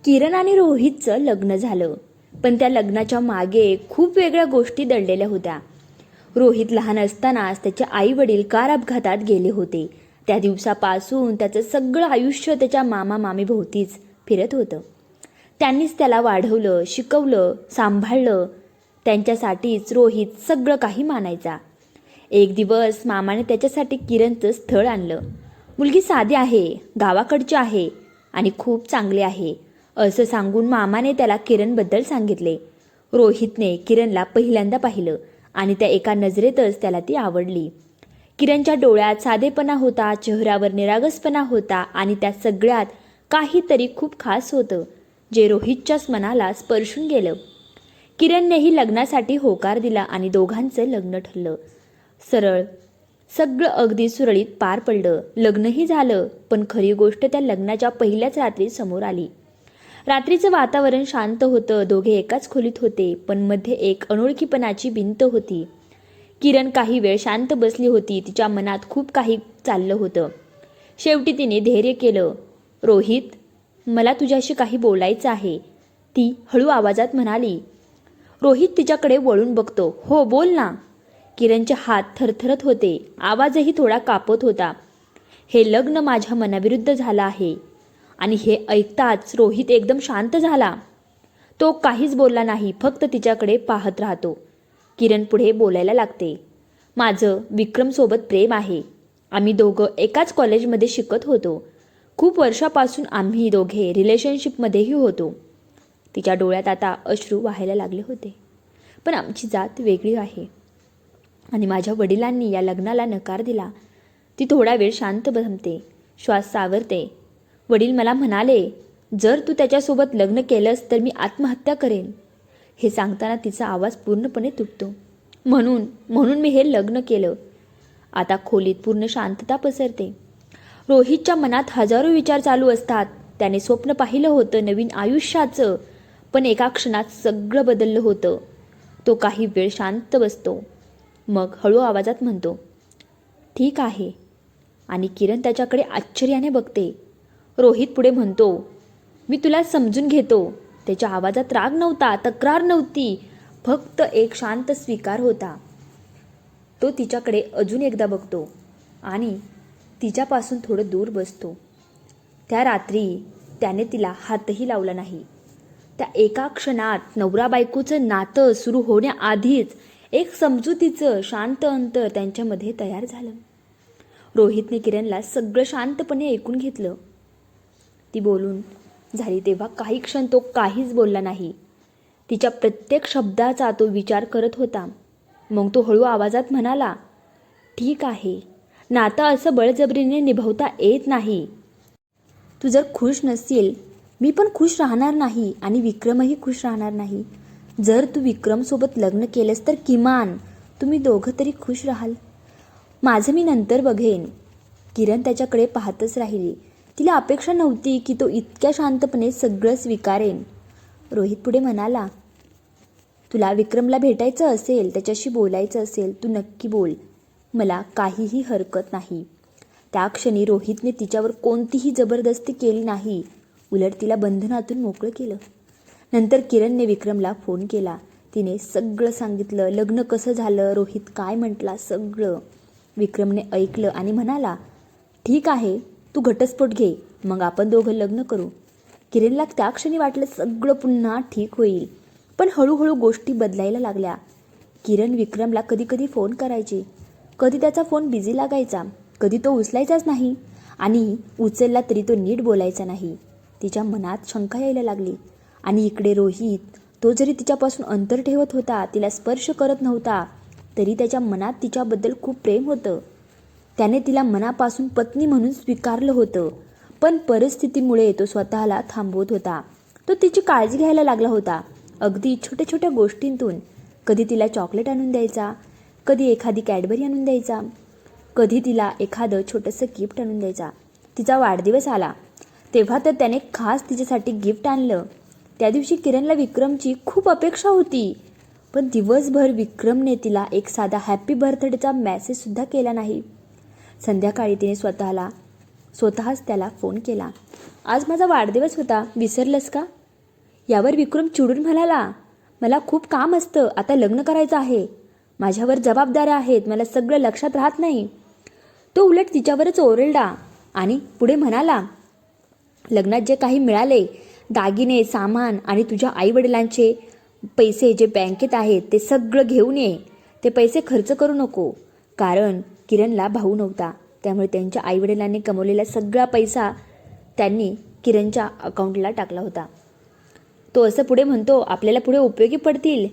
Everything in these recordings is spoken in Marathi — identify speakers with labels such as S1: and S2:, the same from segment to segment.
S1: किरण आणि रोहितचं लग्न झालं, पण त्या लग्नाच्या मागे खूप वेगळ्या गोष्टी दडलेल्या होत्या. रोहित लहान असतानाच त्याचे आई वडील कार अपघातात गेले होते. त्या दिवसापासून त्याचं सगळं आयुष्य त्याच्या मामा मामीभोवतीच फिरत होतं. त्यांनीच त्याला वाढवलं, शिकवलं, सांभाळलं. त्यांच्यासाठीच रोहित सगळं काही मानायचा. एक दिवस मामाने त्याच्यासाठी किरणचं स्थळ आणलं. मुलगी साधी आहे, गावाकडची आहे आणि खूप चांगली आहे असं सांगून मामाने त्याला किरणबद्दल सांगितले. रोहितने किरणला पहिल्यांदा पाहिलं आणि त्या एका नजरेतच त्याला ती आवडली. किरणच्या डोळ्यात साधेपणा होता, चेहऱ्यावर निरागसपणा होता आणि त्या सगळ्यात काहीतरी खूप खास होतं जे रोहितच्याच मनाला स्पर्शून गेलं. किरणनेही लग्नासाठी होकार दिला आणि दोघांचं लग्न ठरलं. सरळ सगळं अगदी सुरळीत पार पडलं. लग्नही झालं, पण खरी गोष्ट त्या लग्नाच्या पहिल्याच रात्री समोर आली. रात्रीचं वातावरण शांत होतं. दोघे एकाच खोलीत होते, पण मध्ये एक अनोळखीपणाची भिंत होती. किरण काही वेळ शांत बसली होती. तिच्या मनात खूप काही चाललं होतं. शेवटी तिने धैर्य केलं. रोहित, मला तुझ्याशी काही बोलायचं आहे, ती हळू आवाजात म्हणाली. रोहित तिच्याकडे वळून बघतो. हो, बोल ना. किरणचे हात थरथरत होते, आवाजही थोडा कापत होता. हे लग्न माझ्या मनाविरुद्ध झालं आहे. आणि हे ऐकताच रोहित एकदम शांत झाला. तो काहीच बोलला नाही, फक्त तिच्याकडे पाहत राहतो. किरण पुढे बोलायला लागते. माझं विक्रमसोबत प्रेम आहे. आम्ही दोघं एकाच कॉलेजमध्ये शिकत होतो. खूप वर्षापासून आम्ही दोघे रिलेशनशिपमध्येही होतो. तिच्या डोळ्यात आता अश्रू वाहायला लागले होते. पण आमची जात वेगळी आहे आणि माझ्या वडिलांनी या लग्नाला नकार दिला. ती थोडा वेळ शांत बसते, श्वास सावरते. वडील मला म्हणाले, जर तू त्याच्यासोबत लग्न केलंस तर मी आत्महत्या करेन. हे सांगताना तिचा आवाज पूर्णपणे तुटतो. म्हणून मी हे लग्न केलं. आता खोलीत पूर्ण शांतता पसरते. रोहितच्या मनात हजारो विचार चालू असतात. त्याने स्वप्न पाहिलं होतं नवीन आयुष्याचं, पण एका क्षणात सगळं बदललं होतं. तो काही वेळ शांत बसतो, मग हळू आवाजात म्हणतो, ठीक आहे. आणि किरण त्याच्याकडे आश्चर्याने बघते. रोहित पुढे म्हणतो, मी तुला समजून घेतो. त्याच्या आवाजात राग नव्हता, तक्रार नव्हती, फक्त एक शांत स्वीकार होता. तो तिच्याकडे अजून एकदा बघतो आणि तिच्यापासून थोडं दूर बसतो. त्या रात्री त्याने तिला हातही लावला नाही. त्या एका क्षणात नवरा बायकोचं नातं सुरू होण्याआधीच एक समजुतीचं शांत अंतर त्यांच्यामध्ये तयार झालं. रोहितने किरणला सगळं शांतपणे ऐकून घेतलं. ती बोलून झाली तेव्हा काही क्षण तो काहीच बोलला नाही. तिच्या प्रत्येक शब्दाचा तो विचार करत होता. मग तो हळू आवाजात म्हणाला, ठीक आहे. नातं असं बळजबरीने निभावता येत नाही. तू जर खुश नसशील, मी पण खुश राहणार नाही आणि विक्रमही खुश राहणार नाही. जर तू विक्रमसोबत लग्न केलंस तर किमान तुम्ही दोघं तरी खुश राहाल. माझं मी नंतर बघेन. किरण त्याच्याकडे पाहतच राहिली. तिला अपेक्षा नव्हती की तो इतक्या शांतपणे सगळं स्वीकारेन. रोहित पुढे म्हणाला, तुला विक्रमला भेटायचं असेल, त्याच्याशी बोलायचं असेल, तू नक्की बोल. मला काहीही हरकत नाही. त्या क्षणी रोहितने तिच्यावर कोणतीही जबरदस्ती केली नाही. उलट तिला बंधनातून मोकळं केलं. नंतर किरणने विक्रमला फोन केला. तिने सगळं सांगितलं. लग्न कसं झालं, रोहित काय म्हटला, सगळं. विक्रमने ऐकलं आणि म्हणाला, ठीक आहे, तू घटस्फोट घे, मग आपण दोघं लग्न करू. किरणला त्या क्षणी वाटलं सगळं पुन्हा ठीक होईल. पण हळूहळू गोष्टी बदलायला लागल्या. किरण विक्रमला कधी कधी फोन करायची. कधी त्याचा फोन बिझी लागायचा, कधी तो उचलायचाच नाही आणि उचलला तरी तो नीट बोलायचा नाही. तिच्या मनात शंका यायला लागली. आणि इकडे रोहित, तो जरी तिच्यापासून अंतर ठेवत होता, तिला स्पर्श करत नव्हता, तरी त्याच्या मनात तिच्याबद्दल खूप प्रेम होतं. त्याने तिला मनापासून पत्नी म्हणून स्वीकारलं होतं. पण परिस्थितीमुळे तो स्वतःला थांबवत होता. तो तिची काळजी घ्यायला लागला होता, अगदी छोट्या छोट्या गोष्टींतून. कधी तिला चॉकलेट आणून द्यायचा, कधी एखादी कॅडबरी आणून द्यायचा, कधी तिला एखादं छोटंसं गिफ्ट आणून द्यायचा. तिचा वाढदिवस आला तेव्हा तर त्याने खास तिच्यासाठी गिफ्ट आणलं. त्या दिवशी किरणला विक्रमची खूप अपेक्षा होती, पण दिवसभर विक्रमने तिला एक साधा हॅपी बर्थडेचा मेसेजसुद्धा केला नाही. संध्याकाळी तिने स्वतःच त्याला फोन केला. आज माझा वाढदिवस होता, विसरलंस का? यावर विक्रम चिडून म्हणाला, मला खूप काम असतं, आता लग्न करायचं आहे, माझ्यावर जबाबदाऱ्या आहेत, मला सगळं लक्षात राहत नाही. तो उलट तिच्यावरच ओरडला आणि पुढे म्हणाला, लग्नात जे काही मिळाले, दागिने, सामान आणि तुझ्या आईवडिलांचे पैसे जे बँकेत आहेत ते सगळं घेऊन ये. ते पैसे खर्च करू नको. कारण किरणला भाऊ नव्हता, त्यामुळे त्यांच्या आईवडिलांनी कमवलेला सगळा पैसा त्यांनी किरणच्या अकाउंटला टाकला होता. तो असं पुढे म्हणतो, आपल्याला पुढे उपयोगी पडतील.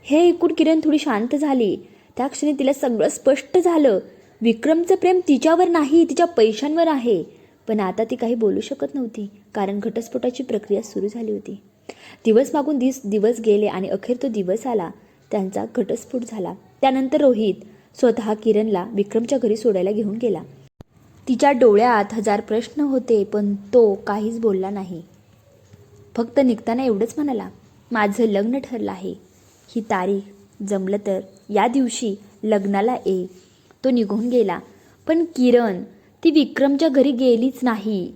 S1: हे ऐकून किरण थोडी शांत झाली. त्या क्षणी तिला सगळं स्पष्ट झालं. विक्रमचं प्रेम तिच्यावर नाही, तिच्या पैशांवर आहे. पण आता ती काही बोलू शकत नव्हती, कारण घटस्फोटाची प्रक्रिया सुरू झाली होती. दिवस मागून दिवस गेले आणि अखेर तो दिवस आला. त्यांचा घटस्फोट झाला. त्यानंतर रोहित स्वतः किरणला विक्रमच्या घरी सोडायला घेऊन गेला. तिच्या डोळ्यात हजार प्रश्न होते, पण तो काहीच बोलला नाही. फक्त निघताना एवढंच म्हणाला, माझं लग्न ठरलं आहे, ही तारीख जमलं तर या दिवशी लग्नाला ये. तो निघून गेला. पण किरण ती विक्रमच्या घरी गेलीच नाही.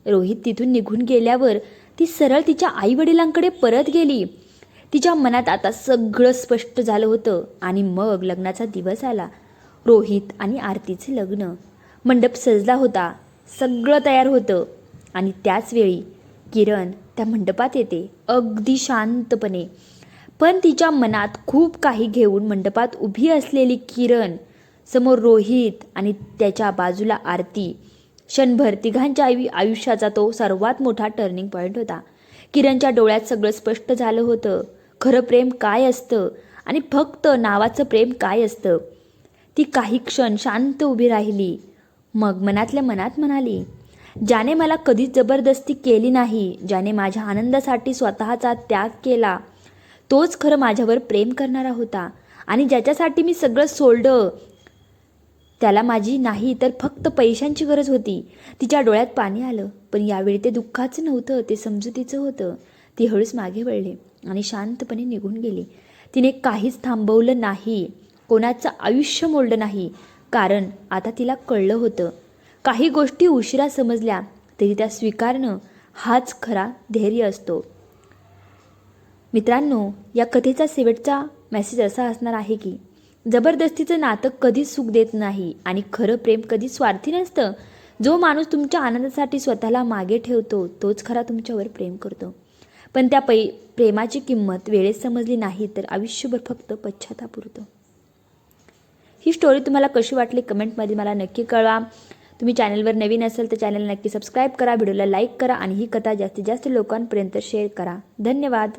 S1: रोहित तिथून निघून गेल्यावर ती सरळ तिच्या आईवडिलांकडे परत गेली. तिच्या मनात आता सगळं स्पष्ट झालं होतं. आणि मग लग्नाचा दिवस आला. रोहित आणि आरतीचे लग्न. मंडप सजला होता, सगळं तयार होतं. आणि त्याच वेळी किरण त्या मंडपात येते, अगदी शांतपणे. पण तिच्या मनात खूप काही घेऊन मंडपात उभी असलेली किरण, समोर रोहित आणि त्याच्या बाजूला आरती. क्षणभर तिघांच्या आयुष्याचा तो सर्वात मोठा टर्निंग पॉईंट होता. किरणच्या डोळ्यात सगळं स्पष्ट झालं होतं. खरं प्रेम काय असतं आणि फक्त नावाचं प्रेम काय असतं. ती काही क्षण शांत उभी राहिली. मग मनातल्या मनात म्हणाली, ज्याने मला कधीच जबरदस्ती केली नाही, ज्याने माझ्या आनंदासाठी स्वतःचा त्याग केला, तोच खरं माझ्यावर प्रेम करणारा होता. आणि ज्याच्यासाठी मी सगळं सोडलं, त्याला माझी नाही तर फक्त पैशांची गरज होती. तिच्या डोळ्यात पाणी आलं. पण यावेळी ते दुःखाचं नव्हतं, ते समजुतीचं होतं. ती हळूच मागे वळली आणि शांतपणे निघून गेली. तिने काहीच थांबवलं नाही, कोणाचं आयुष्य मोडलं नाही. कारण आता तिला कळलं होतं, काही गोष्टी उशिरा समजल्या तरी त्या स्वीकारणं हाच खरा धैर्य असतो. मित्रांनो, या कथेचा शेवटचा मेसेज असा असणार आहे की जबरदस्तीचं नातं कधीच सुख देत नाही आणि खरं प्रेम कधीच स्वार्थी नसतं. जो माणूस तुमच्या आनंदासाठी स्वतःला मागे ठेवतो तोच खरा तुमच्यावर प्रेम करतो. पण त्या प्रेमाची किंमत वेळेत समजली नाही तर आयुष्यभर फक्त पश्चाताप उरतो. ही स्टोरी तुम्हाला कशी वाटली कमेंटमध्ये मला नक्की कळवा. तुम्ही चॅनलवर नवीन असाल तर चॅनल नक्की सबस्क्राईब करा, व्हिडिओला लाईक करा आणि ही कथा जास्तीत जास्त लोकांपर्यंत शेअर करा. धन्यवाद.